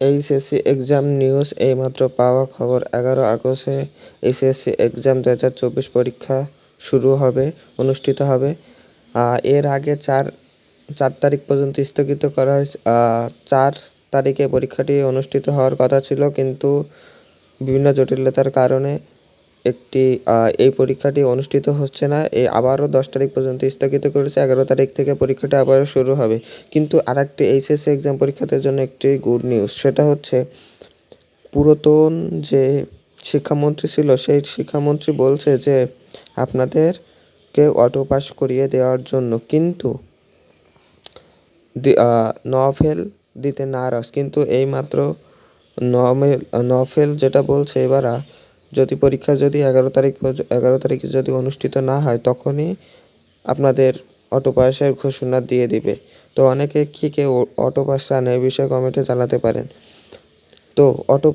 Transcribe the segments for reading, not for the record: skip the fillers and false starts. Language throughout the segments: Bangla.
এইচএসসি এক্সাম নিউজ এইমাত্র পাওয়া খবর 11 আগস্টে এইচএসসি এক্সাম 2024 পরীক্ষা অনুষ্ঠিত হবে। এর আগে 4 তারিখ পর্যন্ত স্থগিত করা হয়েছে। 4 তারিখে পরীক্ষাটি অনুষ্ঠিত হওয়ার কথা ছিল, কিন্তু বিভিন্ন জটিলতার কারণে এই পরীক্ষাটি অনুষ্ঠিত হচ্ছে না। আবারও 10 তারিখ পর্যন্ত স্থগিত করেছে। 11 তারিখ থেকে পরীক্ষাটি আবারও শুরু হবে। কিন্তু আরেকটি এইচএসসি এক্সাম পরীক্ষার্থীদের জন্য একটি গুড নিউজ, সেটা হচ্ছে পুরাতন যে শিক্ষামন্ত্রী ছিল সেই শিক্ষামন্ত্রী বলছে যে আপনাদেরকে অটো পাস করিয়ে দেওয়ার জন্য, কিন্তু নভেল দিতে নারাজ। কিন্তু এইমাত্র নভেল যেটা বলছে, এবার যদি পরীক্ষা 11 তারিখে যদি অনুষ্ঠিত না হয়, তখনই আপনাদের অটো পাসের ঘোষণা দিয়ে দিবে। তো অনেকে কেউ অটো পাস চান, এই বিষয়ে কমেন্টে জানাতে পারেন। তো অটো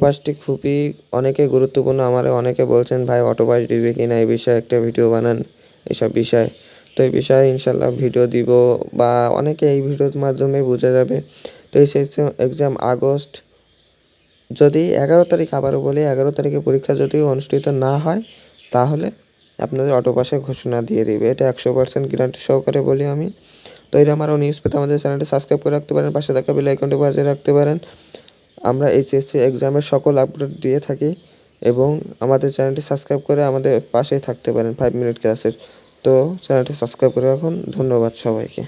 পাসটি খুবই অনেকে গুরুত্বপূর্ণ। অনেকে বলছেন ভাই অটো পাস দিবে কি না, এই বিষয়ে একটা ভিডিও বানান, এসব বিষয়ে। তো এই বিষয়ে ইনশাল্লাহ ভিডিও দিব, বা অনেকে এই ভিডিওর মাধ্যমে বোঝা যাবে। তো এই এক্সাম আগস্ট, যদি 11 তারিখ, আবারও বলি 11 তারিখে পরীক্ষা যদি অনুষ্ঠিত না হয়, তাহলে আপনাদের অটো পাসের ঘোষণা দিয়ে দিবে। এটা 100% গ্যারান্টি সহকারে বলি আমি। তো এরকম আরও নিউজ পেতে আমাদের চ্যানেলটি সাবস্ক্রাইব করে রাখতে পারেন, পাশে থাকা বেল আইকনটি বাজিয়ে রাখতে পারেন। আমরা এইচএসসি এক্সামের সকল আপডেট দিয়ে থাকি, এবং আমাদের চ্যানেলটি সাবস্ক্রাইব করে আমাদের পাশেই থাকতে পারেন 5 মিনিট ক্লাসের। তো চ্যানেলটি সাবস্ক্রাইব করে রাখুন। ধন্যবাদ সবাইকে।